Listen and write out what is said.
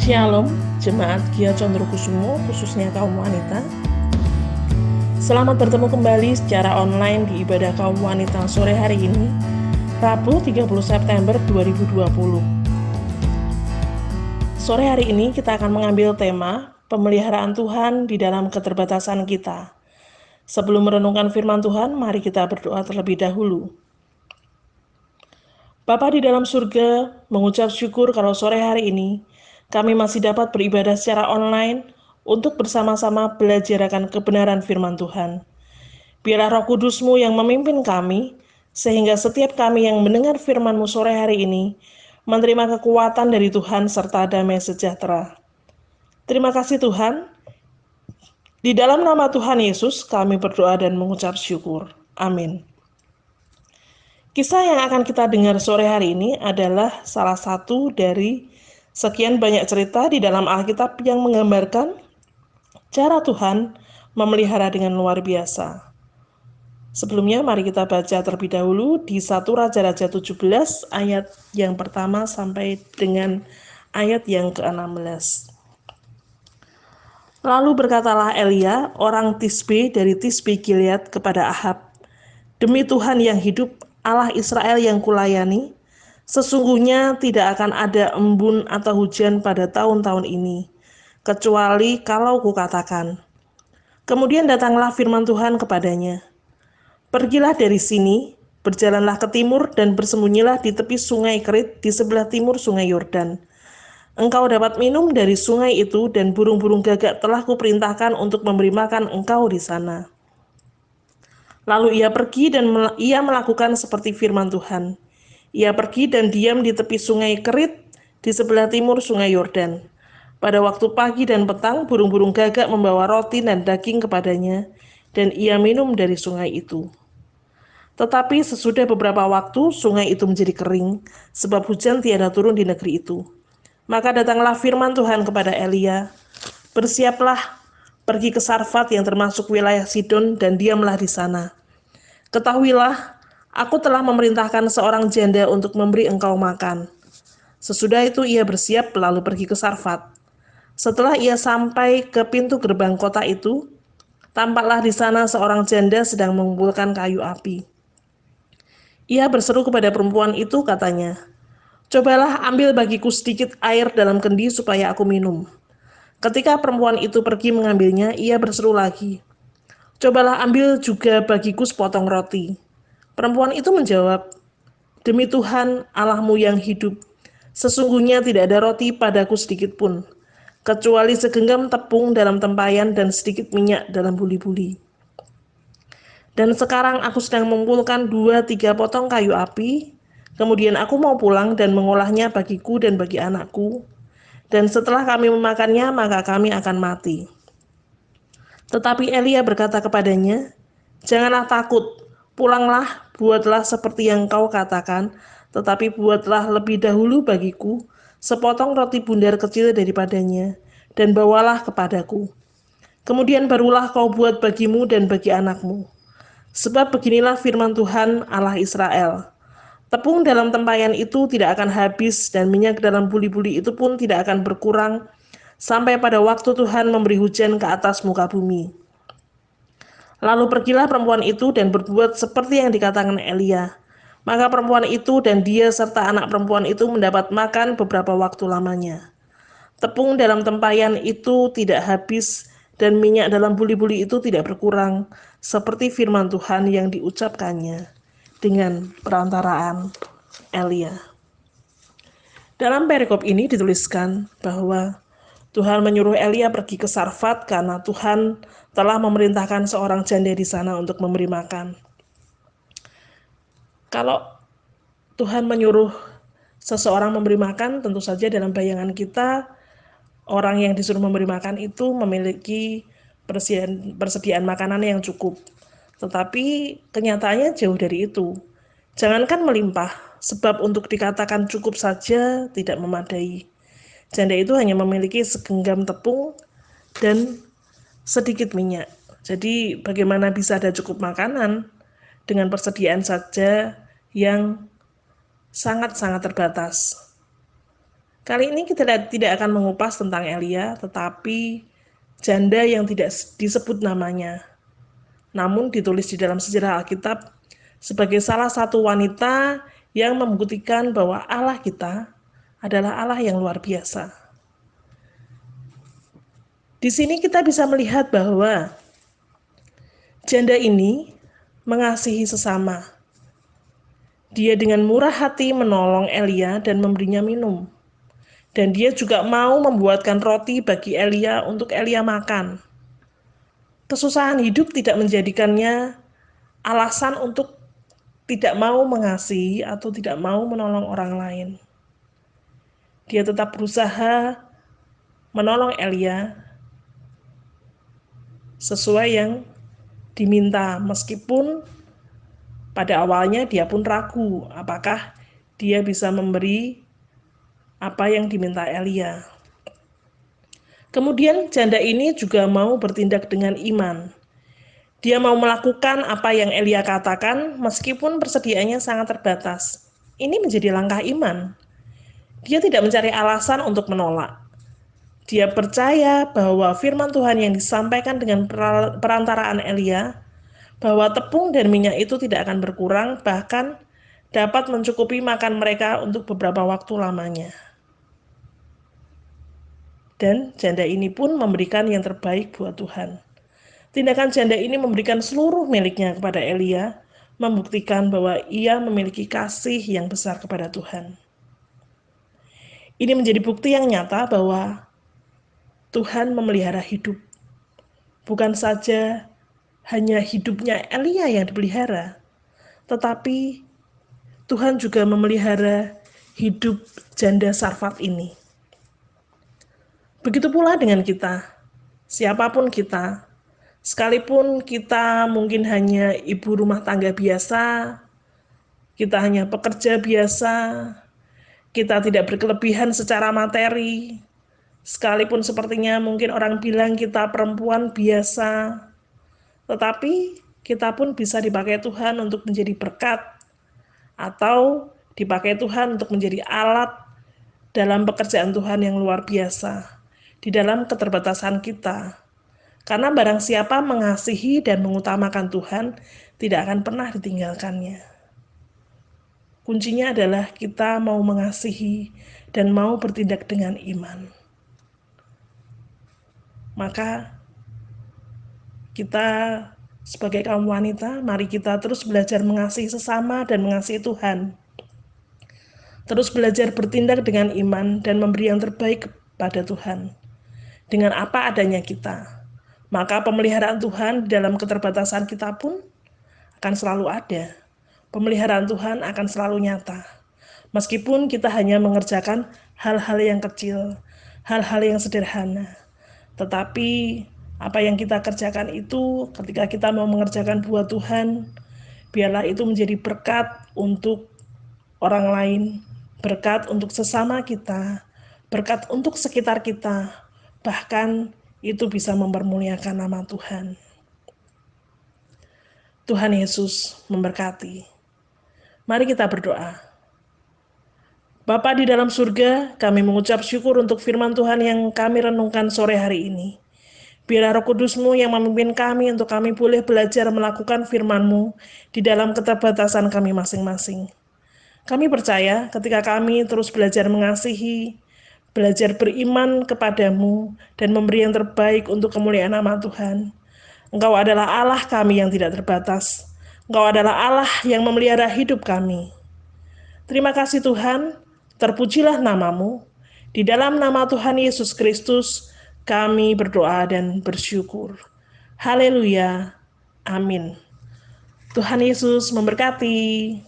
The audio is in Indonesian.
Shalom, Jemaat Gia Condrokusumo, khususnya kaum wanita. Selamat bertemu kembali secara online di ibadah kaum wanita sore hari ini, Rabu 30 September 2020. Sore hari ini kita akan mengambil tema pemeliharaan Tuhan di dalam keterbatasan kita. Sebelum merenungkan firman Tuhan, mari kita berdoa terlebih dahulu. Bapa di dalam surga, mengucap syukur kalau sore hari ini kami masih dapat beribadah secara online untuk bersama-sama belajar akan kebenaran firman Tuhan. Biarlah Roh Kudus-Mu yang memimpin kami, sehingga setiap kami yang mendengar firman-Mu sore hari ini menerima kekuatan dari Tuhan serta damai sejahtera. Terima kasih Tuhan. Di dalam nama Tuhan Yesus kami berdoa dan mengucap syukur. Amin. Kisah yang akan kita dengar sore hari ini adalah salah satu dari sekian banyak cerita di dalam Alkitab yang menggambarkan cara Tuhan memelihara dengan luar biasa. Sebelumnya mari kita baca terlebih dahulu di 1 Raja-Raja 17 ayat yang pertama sampai dengan ayat yang ke-16. Lalu berkatalah Elia, orang Tisbe dari Tisbe Gilead kepada Ahab, "Demi Tuhan yang hidup, Allah Israel yang kulayani, sesungguhnya tidak akan ada embun atau hujan pada tahun-tahun ini, kecuali kalau kukatakan." Kemudian datanglah firman Tuhan kepadanya, "Pergilah dari sini, berjalanlah ke timur dan bersembunyilah di tepi sungai Kerit di sebelah timur sungai Yordan. Engkau dapat minum dari sungai itu dan burung-burung gagak telah kuperintahkan untuk memberi makan engkau di sana." Lalu ia pergi dan ia melakukan seperti firman Tuhan. Ia pergi dan diam di tepi sungai Kerit di sebelah timur sungai Yordan. Pada waktu pagi dan petang, burung-burung gagak membawa roti dan daging kepadanya, dan ia minum dari sungai itu. Tetapi sesudah beberapa waktu, sungai itu menjadi kering, sebab hujan tiada turun di negeri itu. Maka datanglah firman Tuhan kepada Elia, "Bersiaplah, pergi ke Sarfat yang termasuk wilayah Sidon, dan diamlah di sana. Ketahuilah, aku telah memerintahkan seorang janda untuk memberi engkau makan." Sesudah itu ia bersiap lalu pergi ke Sarfat. Setelah ia sampai ke pintu gerbang kota itu, tampaklah di sana seorang janda sedang mengumpulkan kayu api. Ia berseru kepada perempuan itu, katanya, "Cobalah ambil bagiku sedikit air dalam kendi supaya aku minum." Ketika perempuan itu pergi mengambilnya, ia berseru lagi, "Cobalah ambil juga bagiku sepotong roti." Perempuan itu menjawab, "Demi Tuhan Allahmu yang hidup, sesungguhnya tidak ada roti padaku sedikit pun, kecuali segenggam tepung dalam tempayan dan sedikit minyak dalam buli-buli. Dan sekarang aku sedang mengumpulkan 2-3 potong kayu api, kemudian aku mau pulang dan mengolahnya bagiku dan bagi anakku, dan setelah kami memakannya maka kami akan mati." Tetapi Elia berkata kepadanya, "Janganlah takut, pulanglah, buatlah seperti yang kau katakan, tetapi buatlah lebih dahulu bagiku sepotong roti bundar kecil daripadanya, dan bawalah kepadaku. Kemudian barulah kau buat bagimu dan bagi anakmu. Sebab beginilah firman Tuhan Allah Israel, tepung dalam tempayan itu tidak akan habis, dan minyak dalam buli-buli itu pun tidak akan berkurang, sampai pada waktu Tuhan memberi hujan ke atas muka bumi." Lalu pergilah perempuan itu dan berbuat seperti yang dikatakan Elia. Maka perempuan itu dan dia serta anak perempuan itu mendapat makan beberapa waktu lamanya. Tepung dalam tempayan itu tidak habis, dan minyak dalam buli-buli itu tidak berkurang, seperti firman Tuhan yang diucapkannya dengan perantaraan Elia. Dalam perikop ini dituliskan bahwa Tuhan menyuruh Elia pergi ke Sarfat karena Tuhan telah memerintahkan seorang janda di sana untuk memberi makan. Kalau Tuhan menyuruh seseorang memberi makan, tentu saja dalam bayangan kita, orang yang disuruh memberi makan itu memiliki persediaan makanan yang cukup. Tetapi kenyataannya jauh dari itu. Jangankan melimpah, sebab untuk dikatakan cukup saja tidak memadai. Janda itu hanya memiliki segenggam tepung dan sedikit minyak. Jadi bagaimana bisa ada cukup makanan dengan persediaan saja yang sangat-sangat terbatas. Kali ini kita tidak akan mengupas tentang Elia, tetapi janda yang tidak disebut namanya, namun ditulis di dalam sejarah Alkitab sebagai salah satu wanita yang membuktikan bahwa Allah kita adalah Allah yang luar biasa. Di sini kita bisa melihat bahwa janda ini mengasihi sesama. Dia dengan murah hati menolong Elia dan memberinya minum. Dan dia juga mau membuatkan roti bagi Elia untuk Elia makan. Kesusahan hidup tidak menjadikannya alasan untuk tidak mau mengasihi atau tidak mau menolong orang lain. Dia tetap berusaha menolong Elia sesuai yang diminta, meskipun pada awalnya dia pun ragu apakah dia bisa memberi apa yang diminta Elia. Kemudian janda ini juga mau bertindak dengan iman. Dia mau melakukan apa yang Elia katakan meskipun persediaannya sangat terbatas. Ini menjadi langkah iman. Dia tidak mencari alasan untuk menolak. Dia percaya bahwa firman Tuhan yang disampaikan dengan perantaraan Elia, bahwa tepung dan minyak itu tidak akan berkurang, bahkan dapat mencukupi makan mereka untuk beberapa waktu lamanya. Dan janda ini pun memberikan yang terbaik buat Tuhan. Tindakan janda ini memberikan seluruh miliknya kepada Elia, membuktikan bahwa ia memiliki kasih yang besar kepada Tuhan. Ini menjadi bukti yang nyata bahwa Tuhan memelihara hidup. Bukan saja hanya hidupnya Elia yang dipelihara, tetapi Tuhan juga memelihara hidup janda Sarfat ini. Begitu pula dengan kita, siapapun kita, sekalipun kita mungkin hanya ibu rumah tangga biasa, kita hanya pekerja biasa, kita tidak berkelebihan secara materi, sekalipun sepertinya mungkin orang bilang kita perempuan biasa, tetapi kita pun bisa dipakai Tuhan untuk menjadi berkat, atau dipakai Tuhan untuk menjadi alat dalam pekerjaan Tuhan yang luar biasa, di dalam keterbatasan kita. Karena barang siapa mengasihi dan mengutamakan Tuhan, tidak akan pernah ditinggalkannya. Kuncinya adalah kita mau mengasihi dan mau bertindak dengan iman. Maka kita sebagai kaum wanita, mari kita terus belajar mengasihi sesama dan mengasihi Tuhan. Terus belajar bertindak dengan iman dan memberi yang terbaik kepada Tuhan. Dengan apa adanya kita. Maka pemeliharaan Tuhan dalam keterbatasan kita pun akan selalu ada. Pemeliharaan Tuhan akan selalu nyata. Meskipun kita hanya mengerjakan hal-hal yang kecil, hal-hal yang sederhana. Tetapi apa yang kita kerjakan itu ketika kita mau mengerjakan buat Tuhan, biarlah itu menjadi berkat untuk orang lain, berkat untuk sesama kita, berkat untuk sekitar kita, bahkan itu bisa mempermuliakan nama Tuhan. Tuhan Yesus memberkati. Mari kita berdoa. Bapa di dalam surga, kami mengucap syukur untuk firman Tuhan yang kami renungkan sore hari ini. Biarlah Roh Kudus-Mu yang memimpin kami untuk kami boleh belajar melakukan firman-Mu di dalam keterbatasan kami masing-masing. Kami percaya ketika kami terus belajar mengasihi, belajar beriman kepadamu, dan memberi yang terbaik untuk kemuliaan nama Tuhan. Engkau adalah Allah kami yang tidak terbatas. Engkau adalah Allah yang memelihara hidup kami. Terima kasih Tuhan, terpujilah namamu. Di dalam nama Tuhan Yesus Kristus, kami berdoa dan bersyukur. Haleluya. Amin. Tuhan Yesus memberkati.